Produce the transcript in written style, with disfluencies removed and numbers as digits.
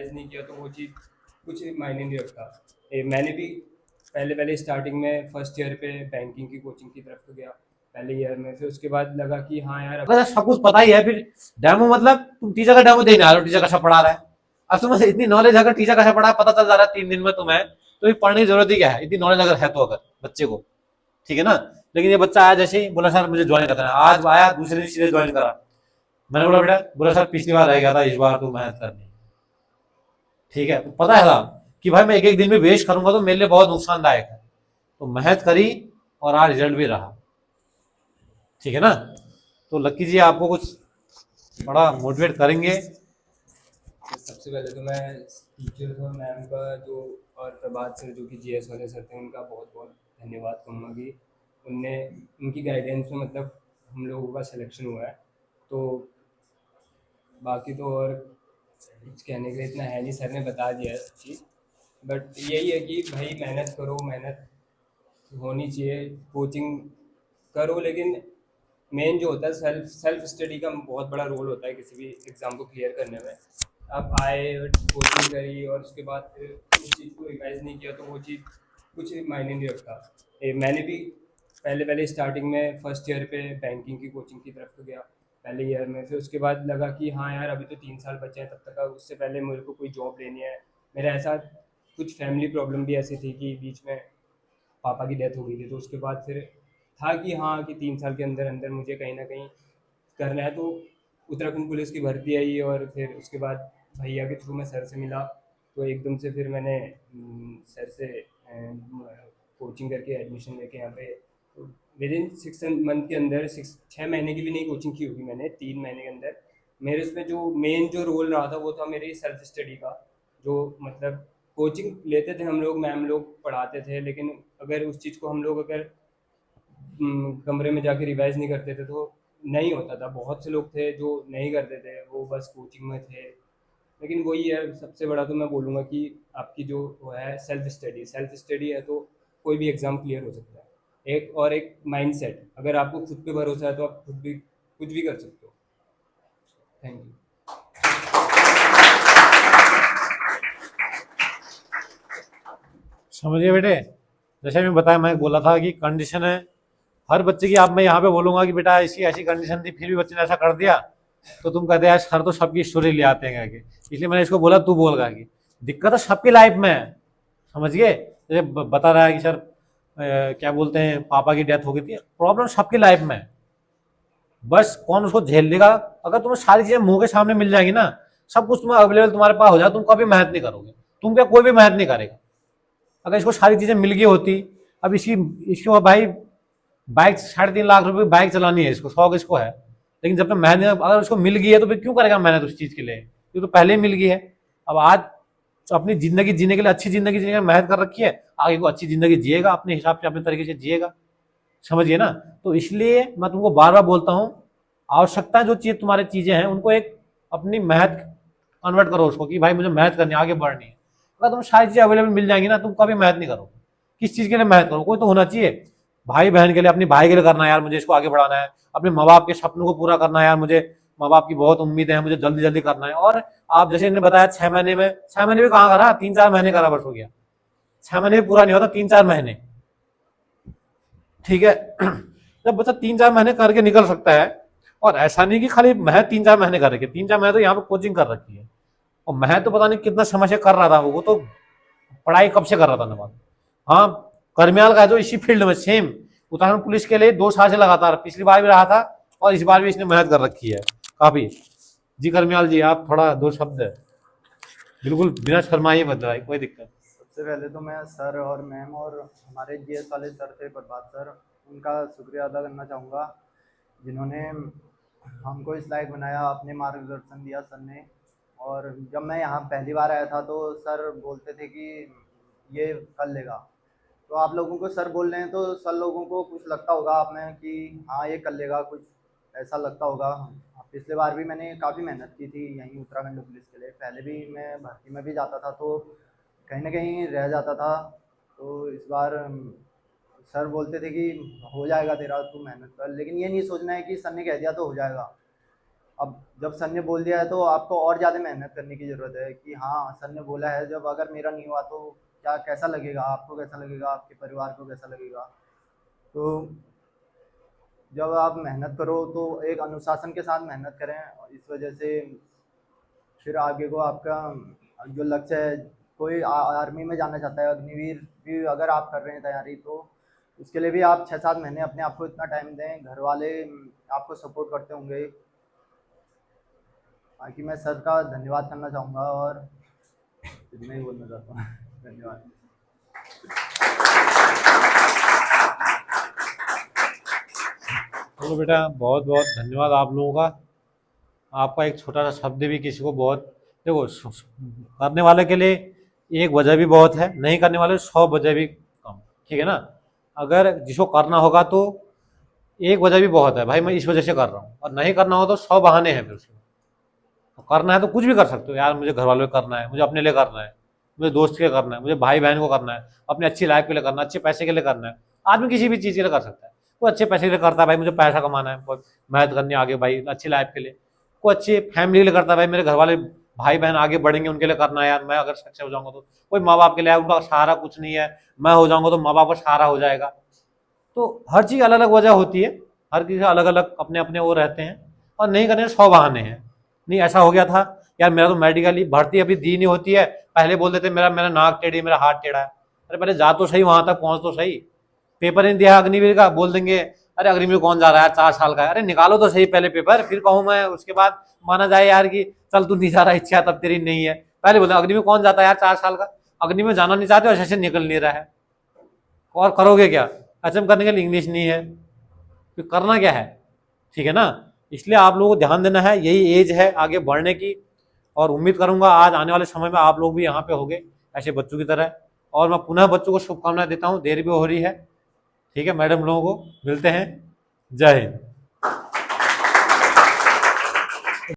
Revise नहीं किया तो वो चीज़ कुछ मायने नहीं रखता। मैंने भी पहले पहले स्टार्टिंग में फर्स्ट ईयर पे बैंकिंग की कोचिंग की तरफ तो गया पहले ईयर में, फिर उसके बाद लगा कि हाँ यार अगर सब कुछ पता ही है फिर डेमो मतलब तुम टीचर का डेमो देने आ रहे हो, टीचर कैसा पढ़ा रहा है। अब तुम्हें इतनी नॉलेज अगर टीचर कैसा पढ़ा पता चल जा रहा है 3 दिन में तुम्हें, तो ये पढ़ने की जरूरत ही क्या है, इतनी नॉलेज अगर है तो अगर बच्चे को, ठीक है ना। लेकिन ये बच्चा आया जैसे ही बोला सर मुझे ज्वाइन करना है, आज आया दूसरे दिन सीधे ज्वाइन करा। मैंने बोला बेटा, बोला सर पिछली बार रह गया था, इस बार तो मेहनत करनी है। ठीक है, तो पता है साहब कि भाई मैं एक एक दिन में वेस्ट करूंगा तो मेरे लिए बहुत नुकसानदायक है। तो मेहनत करी और आज रिजल्ट भी रहा। ठीक है ना। तो लक्की जी आपको कुछ बड़ा मोटिवेट करेंगे। तो सबसे पहले तो मैं टीचर्स और मैम का जो, और प्रभात सर जो कि जीएस वाले सर थे, उनका बहुत बहुत धन्यवाद कहूँगा कि उनने, उनकी गाइडेंस में मतलब हम लोगों का सिलेक्शन हुआ है। तो बाकी तो और कुछ कहने के लिए इतना है नहीं, सर ने बता दिया है सब चीज़। बट यही है कि भाई मेहनत करो, मेहनत होनी चाहिए, कोचिंग करो, लेकिन मेन जो होता है सेल्फ सेल्फ स्टडी का बहुत बड़ा रोल होता है किसी भी एग्ज़ाम को क्लियर करने में। आप आए कोचिंग करी और उसके बाद फिर उस चीज़ को रिवाइज नहीं किया तो वो चीज़ कुछ मायने नहीं रखता। मैंने भी पहले पहले स्टार्टिंग में फर्स्ट ईयर पे बैंकिंग की कोचिंग की तरफ तो गया पहले ईयर में, फिर उसके बाद लगा कि हाँ यार अभी तो 3 साल बचे हैं तब तक, उससे पहले मेरे को कोई जॉब लेनी है। मेरा ऐसा कुछ फैमिली प्रॉब्लम भी ऐसी थी कि बीच में पापा की डेथ हो गई थी, तो उसके बाद फिर था कि हाँ कि 3 साल के अंदर अंदर मुझे कहीं ना कहीं करना है। तो उत्तराखंड पुलिस की भर्ती आई और फिर उसके बाद भैया के थ्रू मैं सर से मिला, तो एकदम से फिर मैंने सर से कोचिंग करके एडमिशन लेके यहाँ पे, तो विद इन 6 मंथ के अंदर, 6 महीने की भी नहीं कोचिंग की होगी मैंने, 3 महीने के अंदर मेरे उसमें जो मेन जो रोल रहा था वो था मेरी सेल्फ स्टडी का। जो मतलब कोचिंग लेते थे हम लोग, मैम लोग पढ़ाते थे, लेकिन अगर उस चीज़ को हम लोग अगर कमरे में जाके रिवाइज नहीं करते थे तो नहीं होता था। बहुत से लोग थे जो नहीं करते थे, वो बस कोचिंग में थे। लेकिन वही है, सबसे बड़ा तो मैं बोलूँगा कि आपकी जो वो है सेल्फ स्टडी है तो कोई भी एग्ज़ाम क्लियर हो सकता है। एक और एक माइंडसेट, अगर आपको खुद पे भरोसा है तो आप खुद भी कुछ भी कर सकते हो। Thank you. समझिए बेटे, जैसे मैं बताया, मैं बोला था कि कंडीशन है हर बच्चे की। आप मैं यहाँ पे बोलूंगा कि बेटा ऐसी ऐसी कंडीशन थी फिर भी बच्चे ने ऐसा कर दिया, तो तुम कहते हैं यार सर तो सबकी स्टोरी ले आते हैं करके। इसलिए मैंने इसको बोला तू बोल कि दिक्कत तो सबकी लाइफ में है। समझ गए। जैसे बता रहा है कि सर क्या बोलते हैं पापा की डेथ हो गई थी, प्रॉब्लम सबकी लाइफ में है। बस कौन उसको झेल लेगा। अगर तुम्हें सारी चीजें मुंह के सामने मिल जाएंगी ना, सब कुछ तुम्हें अवेलेबल तुम्हारे पास हो जाए, तुम कभी मेहनत नहीं करोगे। तुम क्या, कोई भी मेहनत नहीं करेगा। अगर इसको सारी चीजें मिल गई होती, अब इसकी इसको भाई बाइक 3.5 लाख रुपए की बाइक चलानी है, इसको शौक इसको है। लेकिन जब तक मेहनत अगर उसको मिल गई है तो फिर क्यों करेगा मेहनत उस चीज के लिए, ये तो पहले ही मिल गई है। अब आज तो अपनी जिंदगी जीने के लिए, अच्छी जिंदगी जीने के लिए मेहनत कर रखी है, आगे को अच्छी जिंदगी जिएगा, अपने हिसाब से अपने तरीके से जिएगा। समझिए ना। तो इसलिए मैं तुमको बार बार बोलता हूँ, आवश्यकता जो चीज तुम्हारी चीजें हैं उनको एक अपनी मेहनत कन्वर्ट करो उसको, कि भाई मुझे मेहनत करनी है, आगे बढ़नी है। अगर तुम सारी चीजें अवेलेबल मिल जाएंगी ना, तुम कभी मेहनत नहीं करोगे। किस चीज के लिए मेहनत करो, कोई तो होना चाहिए। भाई बहन के लिए, अपनी भाई के लिए करना है यार, मुझे इसको आगे बढ़ाना है। अपने माँ बाप के सपनों को पूरा करना है यार, मुझे माँ बाप की बहुत उम्मीद है, मुझे जल्दी जल्दी करना है। और आप जैसे इन्होंने बताया 6 महीने में, 6 महीने में कहाँ करा, 3-4 महीने करा, बस हो गया। 6 महीने पूरा नहीं होता, 3-4 महीने। ठीक है। जब बच्चा 3-4 महीने करके निकल सकता है, और ऐसा नहीं कि खाली महज 3-4 महीने कर रखी है, 3-4 महीने तो यहाँ पे कोचिंग कर रखी है। और मैं तो पता नहीं कितना समय से कर रहा था, वो तो पढ़ाई कब से कर रहा था नवाज। हाँ, करमियाल का जो इसी फील्ड में सेम उत्तराखंड पुलिस के लिए 2 साल से लगातार, पिछली बार भी रहा था और इस बार भी इसने मेहनत कर रखी है काफी। जी करमियाल जी, आप थोड़ा 2 शब्द बिल्कुल बिना शर्माए बताइए, कोई दिक्कत। सबसे पहले तो मैं सर और मैम और हमारे जीएस वाले सर थे प्रभात सर, उनका शुक्रिया अदा करना चाहूँगा, जिन्होंने हमको इस लायक बनाया, अपने मार्गदर्शन दिया सर ने। और जब मैं यहाँ पहली बार आया था तो सर बोलते थे कि ये कर लेगा। तो आप लोगों को सर बोल रहे हैं तो सर लोगों को कुछ लगता होगा आप में कि हाँ ये कर लेगा, कुछ ऐसा लगता होगा। पिछले बार भी मैंने काफ़ी मेहनत की थी यहीं उत्तराखंड पुलिस के लिए, पहले भी मैं भर्ती में भी जाता था तो कहीं ना कहीं रह जाता था। तो इस बार सर बोलते थे कि हो जाएगा तेरा, तू मेहनत कर, लेकिन ये नहीं सोचना है कि सर ने कह दिया तो हो जाएगा। अब जब सर ने बोल दिया है तो आपको और ज़्यादा मेहनत करने की ज़रूरत है कि हाँ सर ने बोला है, जब अगर मेरा नहीं हुआ तो क्या कैसा लगेगा, आपको कैसा लगेगा, आपके परिवार को कैसा लगेगा। तो जब आप मेहनत करो तो एक अनुशासन के साथ मेहनत करें, और इस वजह से फिर आगे को आपका जो लक्ष्य है, कोई आर्मी में जाना चाहता है, अग्निवीर भी अगर आप कर रहे हैं तैयारी, तो उसके लिए भी आप 6-7 महीने अपने आप को इतना टाइम दें। घर वाले आपको सपोर्ट करते होंगे। बाकी मैं सर का धन्यवाद करना चाहूँगा और इतना ही बोलना चाहता हूँ। धन्यवाद। चलो बेटा, बहुत बहुत धन्यवाद आप लोगों का। आपका एक छोटा सा शब्द भी किसी को बहुत, देखो करने वाले के लिए एक वजह भी बहुत है, नहीं करने वाले 100 वजह भी कम, ठीक है ना। अगर जिसको करना होगा तो एक वजह भी बहुत है, भाई मैं इस वजह से कर रहा हूँ, और नहीं करना हो तो 100 बहाने हैं फिर उसमें। तो करना है तो कुछ भी कर सकते हो यार, मुझे घर वालों को करना है, मुझे अपने लिए करना है, मुझे दोस्त के लिए करना है, मुझे भाई बहन को करना है, अपनी अच्छी लाइफ के लिए करना है, अच्छे पैसे के लिए करना है। आदमी किसी भी चीज़ के लिए कर सकता है। कोई अच्छे पैसे के लिए करता है, भाई मुझे पैसा कमाना है, कोई मेहनत करनी है आगे भाई अच्छी लाइफ के लिए। कोई अच्छी फैमिली के लिए करता है, भाई मेरे घर वाले भाई बहन आगे बढ़ेंगे उनके लिए करना है यार, मैं अगर सक्सेस हो जाऊंगा तो। कोई माँ बाप के लिए, उनका सहारा कुछ नहीं है, मैं हो जाऊंगा तो माँ बाप का सहारा हो जाएगा। तो हर चीज़ अलग अलग वजह होती है, हर किसी का अलग अलग अपने अपने वो रहते हैं, और नहीं करने 100 बहाने हैं। नहीं ऐसा हो गया था यार, मेरा तो मेडिकल भर्ती अभी दी नहीं होती है, पहले बोल देते मेरा मेरा नाक टेढ़ी, मेरा हाथ टेढ़ा है। अरे पहले जा तो सही, वहां तक पहुंच तो सही। पेपर नहीं दिया अग्निवीर का, बोल देंगे अरे अग्निवीर कौन जा रहा है, 4 साल का है। अरे निकालो तो सही पहले पेपर, फिर कहूँ मैं उसके बाद माना जाए यार कि चल तू नहीं जा रहा, इच्छा तब तेरी नहीं है। पहले बोलते अग्निवीर कौन जाता है यार 4 साल का, अग्निवीर जाना नहीं चाहते और अच्छे से निकल नहीं रहा है, और करोगे क्या, एचएम करने के लिए इंग्लिश नहीं है, फिर करना क्या है, ठीक है ना। इसलिए आप लोगों को ध्यान देना है, यही एज है आगे बढ़ने की। और उम्मीद करूंगा आज आने वाले समय में आप लोग भी यहाँ पे होंगे ऐसे बच्चों की तरह। और मैं पुनः बच्चों को शुभकामनाएं देता हूँ, देर भी हो रही है, ठीक है। मैडम लोगों को मिलते हैं, जय हिंद।